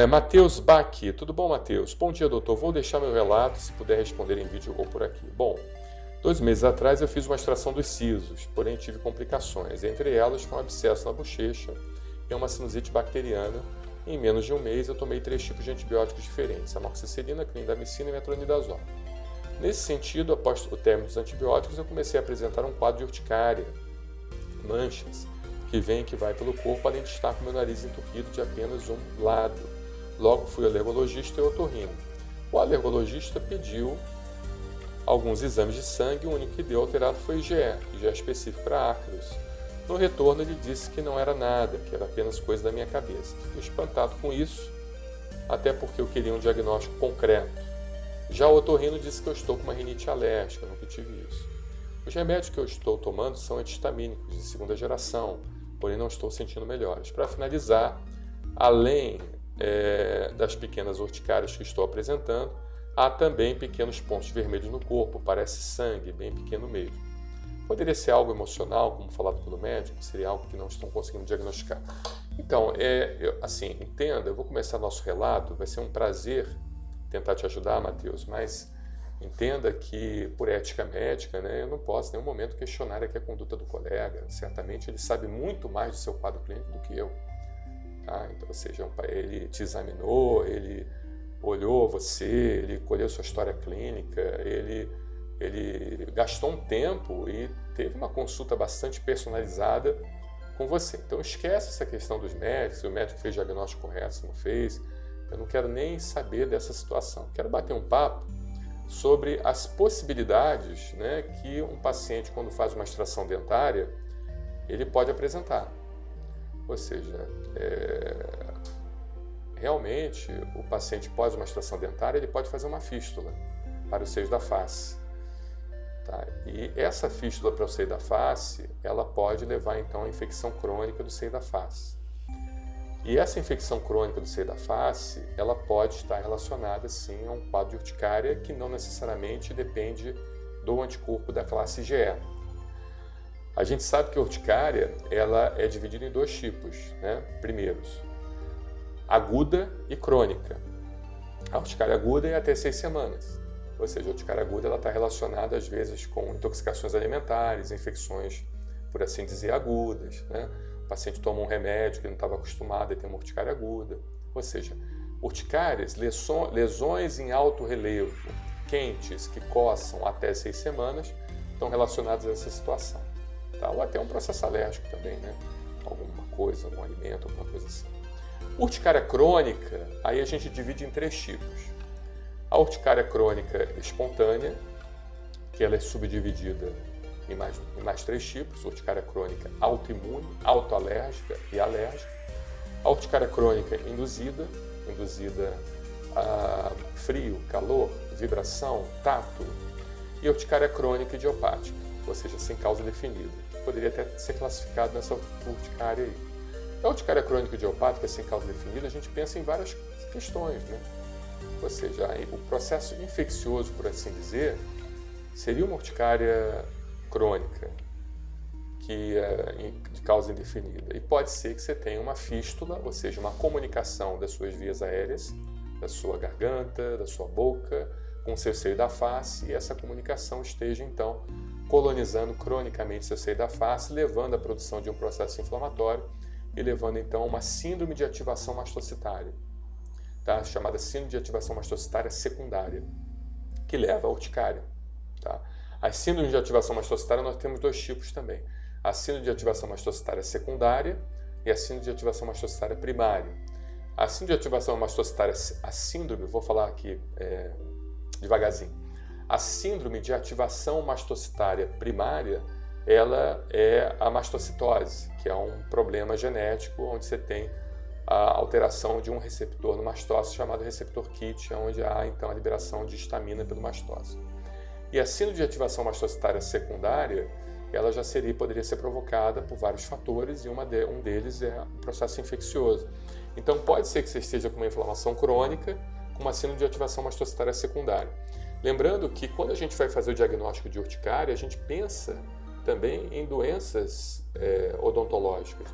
Matheus Bach, tudo bom, Matheus? Bom dia, doutor. Vou deixar meu relato, se puder responder em vídeo ou por aqui. Bom, 2 meses atrás eu fiz uma extração dos sisos, porém tive complicações. Entre elas, foi um abscesso na bochecha e uma sinusite bacteriana. Em menos de um mês, eu tomei 3 tipos de antibióticos diferentes: amoxicilina, clindamicina e metronidazol. Nesse sentido, após o término dos antibióticos, eu comecei a apresentar um quadro de urticária, manchas, que vem e que vai pelo corpo, além de estar com meu nariz entupido de apenas um lado. Logo fui ao alergologista e otorrino. O alergologista pediu alguns exames de sangue, o único que deu alterado foi IgE, que já é específico para ácaros. No retorno ele disse que não era nada, que era apenas coisa da minha cabeça. Fiquei espantado com isso, até porque eu queria um diagnóstico concreto. Já o otorrino disse que eu estou com uma rinite alérgica, nunca tive isso. Os remédios que eu estou tomando são antihistamínicos de segunda geração, porém não estou sentindo melhores. Para finalizar, além das pequenas urticárias que estou apresentando, há também pequenos pontos vermelhos no corpo, parece sangue, bem pequeno mesmo. Poderia ser algo emocional, como falado pelo médico, seria algo que não estão conseguindo diagnosticar. Então, entenda, eu vou começar nosso relato, vai ser um prazer tentar te ajudar, Matheus, mas entenda que, por ética médica, eu não posso em nenhum momento questionar aqui a conduta do colega. Certamente ele sabe muito mais do seu quadro clínico do que eu. Tá? Então, ou seja, ele te examinou, ele olhou você, ele colheu sua história clínica, ele gastou um tempo e teve uma consulta bastante personalizada com você. Então esquece essa questão dos médicos, se o médico fez o diagnóstico correto, se não fez. Eu não quero nem saber dessa situação. Quero bater um papo sobre as possibilidades que um paciente, quando faz uma extração dentária, ele pode apresentar. Ou seja, realmente, o paciente pós uma extração dentária, ele pode fazer uma fístula para os seios da face. Tá? E essa fístula para o seio da face, ela pode levar então à infecção crônica do seio da face. E essa infecção crônica do seio da face, ela pode estar relacionada sim a um quadro de urticária que não necessariamente depende do anticorpo da classe IgE. A gente sabe que a urticária ela é dividida em 2 tipos, primeiros, aguda e crônica. A urticária aguda é até 6 semanas. Ou seja, a urticária aguda está relacionada às vezes com intoxicações alimentares, infecções, por assim dizer, agudas. O paciente toma um remédio que não estava acostumado e tem uma urticária aguda. Ou seja, urticárias, lesões em alto relevo, quentes, que coçam até 6 semanas, estão relacionadas a essa situação. Tá? Ou até um processo alérgico também, alguma coisa, algum alimento, alguma coisa assim. Urticária crônica, aí a gente divide em 3 tipos. A urticária crônica espontânea, que ela é subdividida em mais 3 tipos: urticária crônica autoimune, autoalérgica e alérgica. A urticária crônica induzida a frio, calor, vibração, tato. E a urticária crônica idiopática, ou seja, sem causa definida, que poderia até ser classificado nessa urticária aí. A urticária crônica idiopática sem causa definida, a gente pensa em várias questões, Ou seja, o processo infeccioso, por assim dizer, seria uma urticária crônica, que é de causa indefinida. E pode ser que você tenha uma fístula, ou seja, uma comunicação das suas vias aéreas, da sua garganta, da sua boca, com o seu seio da face, e essa comunicação esteja, então, colonizando cronicamente seu seio da face, levando à produção de um processo inflamatório e levando, então, a uma síndrome de ativação mastocitária, tá? Chamada síndrome de ativação mastocitária secundária, que leva à urticária. Tá? As síndromes de ativação mastocitária nós temos 2 tipos também: a síndrome de ativação mastocitária secundária e a síndrome de ativação mastocitária primária. A síndrome de ativação mastocitária, vou falar aqui devagarzinho. A síndrome de ativação mastocitária primária, ela é a mastocitose, que é um problema genético onde você tem a alteração de um receptor no mastócito chamado receptor KIT, onde há então a liberação de histamina pelo mastócito. E a síndrome de ativação mastocitária secundária, ela já poderia ser provocada por vários fatores, e um deles é o processo infeccioso. Então pode ser que você esteja com uma inflamação crônica com uma síndrome de ativação mastocitária secundária. Lembrando que quando a gente vai fazer o diagnóstico de urticária, a gente pensa também em doenças odontológicas.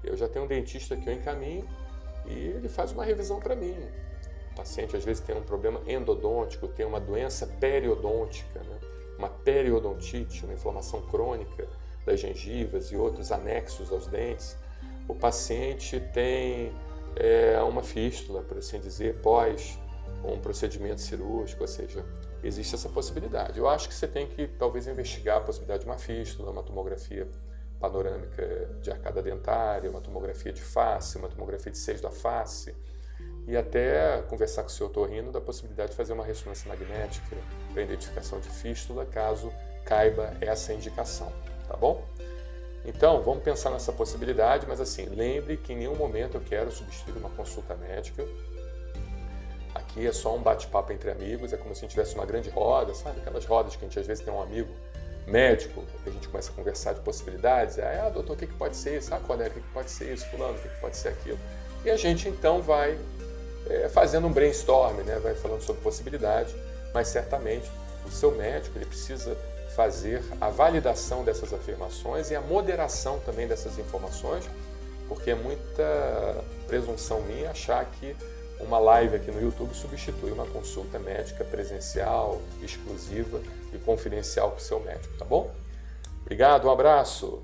Eu já tenho um dentista que eu encaminho e ele faz uma revisão para mim. O paciente às vezes tem um problema endodôntico, tem uma doença periodôntica, né? Uma periodontite, uma inflamação crônica das gengivas e outros anexos aos dentes. O paciente tem uma fístula, por assim dizer, pós um procedimento cirúrgico, ou seja, existe essa possibilidade. Eu acho que você tem que talvez investigar a possibilidade de uma fístula, uma tomografia panorâmica de arcada dentária, uma tomografia de face, uma tomografia de seios da face, e até conversar com o seu otorrino da possibilidade de fazer uma ressonância magnética para identificação de fístula, caso caiba essa indicação, tá bom? Então, vamos pensar nessa possibilidade, mas assim, lembre que em nenhum momento eu quero substituir uma consulta médica. Aqui é só um bate-papo entre amigos, é como se a gente tivesse uma grande roda, sabe? Aquelas rodas que a gente às vezes tem um amigo médico, que a gente começa a conversar de possibilidades. Doutor, o que pode ser isso? Colega, o que pode ser isso? Fulano, o que pode ser aquilo? E a gente então vai fazendo um brainstorm, né? Vai falando sobre possibilidade, mas certamente o seu médico ele precisa fazer a validação dessas afirmações e a moderação também dessas informações, porque é muita presunção minha achar que uma live aqui no YouTube substitui uma consulta médica presencial, exclusiva e confidencial com o seu médico, tá bom? Obrigado, um abraço!